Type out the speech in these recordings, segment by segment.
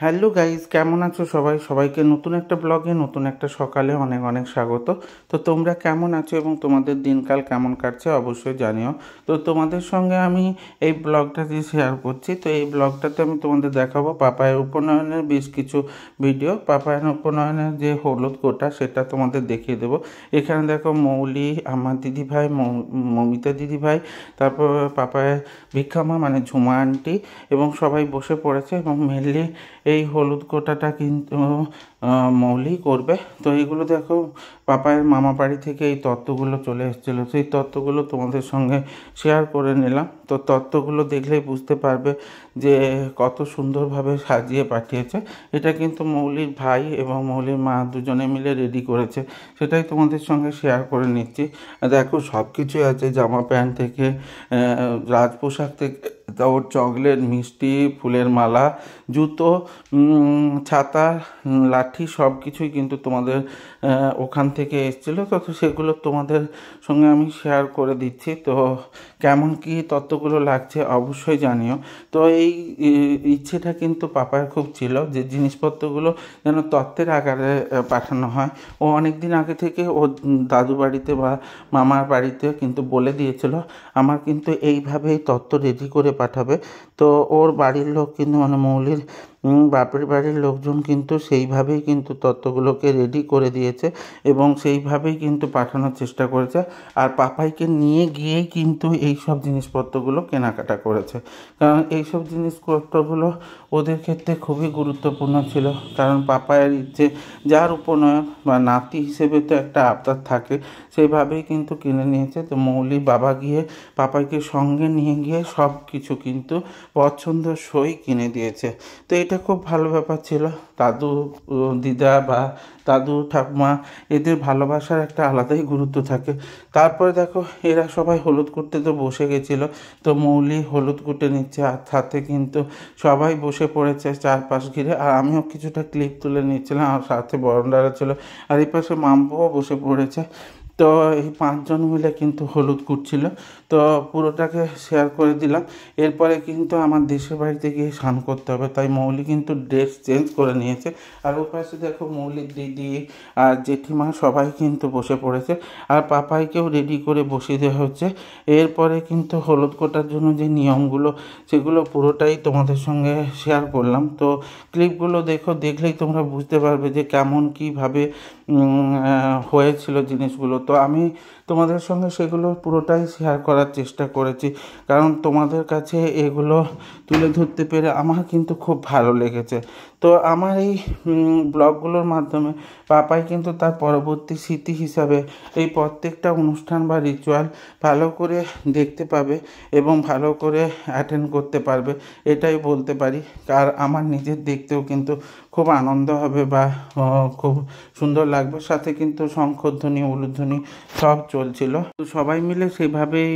Hello guys, কেমন আছো সবাই? সবাইকে নতুন একটা ব্লগে নতুন একটা সকালে অনেক অনেক স্বাগত। তো তোমরা কেমন আছো এবং তোমাদের দিনকাল কেমন কাটছে অবশ্যই জানিও। তো তোমাদের সঙ্গে আমি এই ব্লগটা দিয়ে শেয়ার করছি। তো এই ব্লগটাতে আমি তোমাদের দেখাবো পাপায়ের উপনয়নের বেশ কিছু ভিডিও। পাপায়ের উপনয়নের যে হলুদ কোটা সেটা তোমাদের দেখিয়ে দেবো। এখানে দেখো মৌলি, আমার দিদিভাই, মমিতা দিদিভাই, তারপর পাপায়ের ভিক্ষামা মানে ঝুমা আন্টি এবং সবাই বসে পড়েছে এবং মেনলি এই হলুদ কোটাটা কিন্তু মৌলি করবে। তো এইগুলো দেখো পাপায়ের মামা বাড়ি থেকে এই তত্ত্বগুলো চলে এসেছিলো, সেই তত্ত্বগুলো তোমাদের সঙ্গে শেয়ার করে নিলাম। তো তত্ত্বগুলো দেখলেই বুঝতে পারবে যে কত সুন্দরভাবে সাজিয়ে পাঠিয়েছে। এটা কিন্তু মৌলির ভাই এবং মৌলির মা দুজনে মিলে রেডি করেছে, সেটাই তোমাদের সঙ্গে শেয়ার করে নিচ্ছি। দেখো সব কিছুই আছে, জামা প্যান্ট থেকে রাজপোশাক থেকে ওর চকলেট, মিষ্টি, ফুলের মালা, জুতো, ছাতা, লাঠি সব কিছুই কিন্তু তোমাদের ওখান থেকে এসেছিলো। তো সেগুলো তোমাদের সঙ্গে আমি শেয়ার করে দিচ্ছি। তো কেমন কি তত্ত্বগুলো লাগছে অবশ্যই জানিও। তো এই ইচ্ছেটা কিন্তু পাপার খুব ছিল যে জিনিসপত্রগুলো যেন তত্ত্বের আকারে পাঠানো হয়। ও অনেক দিন আগে থেকে ও দাদু বাড়িতে বা মামার বাড়িতে কিন্তু বলে দিয়েছিল আমার কিন্তু এইভাবেই তত্ত্ব রেডি করে পাঠাবে। তো ওর বাড়ির লোক কিন্তু মানে মৌলির বাপের বাড়ির লোকজন কিন্তু সেইভাবেই কিন্তু তত্ত্বগুলোকে রেডি করে দিয়েছে এবং সেইভাবেই কিন্তু পাঠানোর চেষ্টা করেছে। আর পাপাইকে নিয়ে গিয়েই কিন্তু এই সব জিনিসপত্রগুলো কেনাকাটা করেছে, কারণ এইসব জিনিসপত্রগুলো ওদের ক্ষেত্রে খুবই গুরুত্বপূর্ণ ছিল। কারণ পাপায়ের ইচ্ছে, যার উপনয়ন বা নাতি হিসেবে তো একটা আবদার থাকে, সেইভাবেই কিন্তু কিনে নিয়েছে। তো মৌলি বাবা গিয়ে পাপাইকে সঙ্গে নিয়ে গিয়ে সব কিছু কিন্তু পছন্দসই কিনে দিয়েছে। তো এটা খুব ভালো ব্যাপার ছিল। দাদু দিদা বা দাদু ঠাকুমা এদের ভালোবাসার একটা আলাদাই গুরুত্ব থাকে। তারপরে দেখো এরা সবাই হলুদ কুটতে তো বসে গেছিলো। তো মৌলি হলুদ কুটে নিচ্ছে আর সাথে কিন্তু সবাই বসে পড়েছে চারপাশ ঘিরে, আর আমিও কিছুটা ক্লিপ তুলে নিচ্ছিলাম, আর সাথে বরণডারা ছিল, আর এই পাশে মাম্পুও বসে পড়েছে। তো এই পাঁচজন মিলে কিন্তু হলুদ কুটছিল। তো পুরোটাকে শেয়ার করে দিলাম। এরপরে কিন্তু আমার দেশের বাড়িতে গিয়ে স্নান করতে হবে, তাই মৌলি কিন্তু ড্রেস চেঞ্জ করে নিয়েছে। আর ওর পাশে দেখো মৌলির দিদি আর জেঠিমা সবাই কিন্তু বসে পড়েছে, আর পাপাইকেও রেডি করে বসিয়ে দেওয়া হচ্ছে। এরপরে কিন্তু হলুদ কোটার জন্য যে নিয়মগুলো সেগুলো পুরোটাই তোমাদের সঙ্গে শেয়ার করলাম। তো ক্লিপগুলো দেখলেই তোমরা বুঝতে পারবে যে কেমন কীভাবে হয়েছিল জিনিসগুলো। তো আমি তোমাদের সঙ্গে সেগুলো পুরোটাই শেয়ার করার চেষ্টা করেছি, কারণ তোমাদের কাছে এগুলো তুলে ধরতে পেরে আমার কিন্তু খুব ভালো লেগেছে। তো আমার এই ব্লগগুলোর মাধ্যমে পাপাই কিন্তু তার পরবর্তী স্মৃতি হিসাবে এই প্রত্যেকটা অনুষ্ঠান বা রিচুয়াল ভালো করে দেখতে পাবে এবং ভালো করে অ্যাটেন্ড করতে পারবে, এটাই বলতে পারি। আর আমার নিজের দেখতেও কিন্তু খুব আনন্দ হবে বা খুব সুন্দর লাগবে। সাথে কিন্তু শঙ্খধ্বনি, উলুধ্বনি সব চলছিল। তো সবাই মিলে সেইভাবেই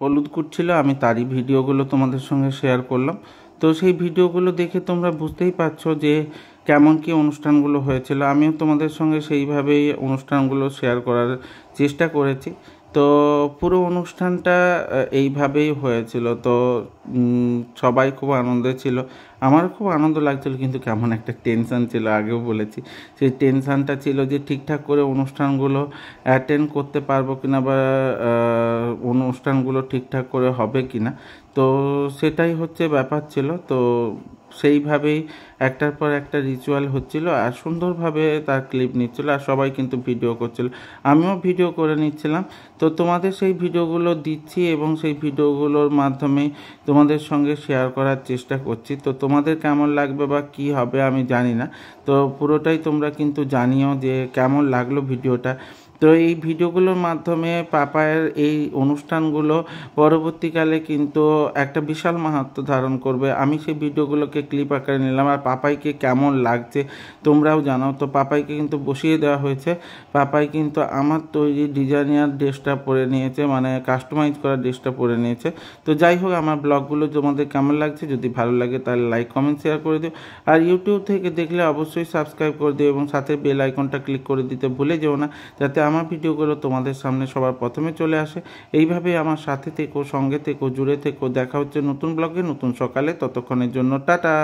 হলুদ কুটছিল। আমি তারই ভিডিওগুলো তোমাদের সঙ্গে শেয়ার করলাম। তো সেই ভিডিওগুলো দেখে তোমরা বুঝতেই পারছো যে কেমন কি অনুষ্ঠানগুলো হয়েছিল। আমিও তোমাদের সঙ্গে সেইভাবেই অনুষ্ঠানগুলো শেয়ার করার চেষ্টা করেছি। তো পুরো অনুষ্ঠানটা এইভাবেই হয়েছিল। তো সবাই খুব আনন্দে ছিল, আমারও খুব আনন্দ লাগছিল, কিন্তু কেমন একটা টেনশান ছিল, আগেও বলেছি। সেই টেনশানটা ছিল যে ঠিকঠাক করে অনুষ্ঠানগুলো অ্যাটেন্ড করতে পারবো কিনা বা অনুষ্ঠানগুলো ঠিকঠাক করে হবে কিনা। তো সেটাই হচ্ছে ব্যাপার ছিল। তো সেইভাবেই একটার পর একটা রিচুয়াল হচ্ছিল আর সুন্দরভাবে তার ক্লিপ নিচ্ছিল, আর সবাই কিন্তু ভিডিও করছিল, আমিও ভিডিও করে নিচ্ছিলাম। তো তোমাদের সেই ভিডিওগুলো দিচ্ছি এবং সেই ভিডিওগুলোর মাধ্যমে তোমাদের সঙ্গে শেয়ার করার চেষ্টা করছি। তো তোমাদের কেমন লাগবে বা কী হবে আমি জানি না। তো পুরোটাই তোমরা কিন্তু জানিও যে কেমন লাগলো ভিডিওটা। তো এই ভিডিওগুলোর মাধ্যমে পাপায়ের এই অনুষ্ঠানগুলো পরবর্তীকালে কিন্তু একটা বিশাল মাহাত্ম্য ধারণ করবে। আমি সেই ভিডিওগুলোকে ক্লিপ আকারে নিলাম, আর পাপাইকে কেমন লাগছে তোমরাও জানাও। তো পাপাইকে কিন্তু বসিয়ে দেওয়া হয়েছে। পাপাই কিন্তু আমার তৈরি ডিজাইনার ড্রেসটা পরে নিয়েছে, মানে কাস্টমাইজ করা ড্রেসটা পরে নিয়েছে। তো যাই হোক, আমার ব্লগগুলো তোমাদের কেমন লাগছে, যদি ভালো লাগে তাহলে লাইক, কমেন্ট, শেয়ার করে দিও। আর ইউটিউব থেকে দেখলে অবশ্যই সাবস্ক্রাইব করে দিও এবং সাথে বেল আইকনটা ক্লিক করে দিতে ভুলে যেও না, যাতে আমার ভিডিওগুলো তোমাদের সামনে সবার প্রথমে চলে আসে। এইভাবে আমার সাথে থেকো, সঙ্গে থেকো, জুড়ে থেকো। দেখা হচ্ছে নতুন ব্লগে নতুন সকালে। ততক্ষণের জন্য টাটা।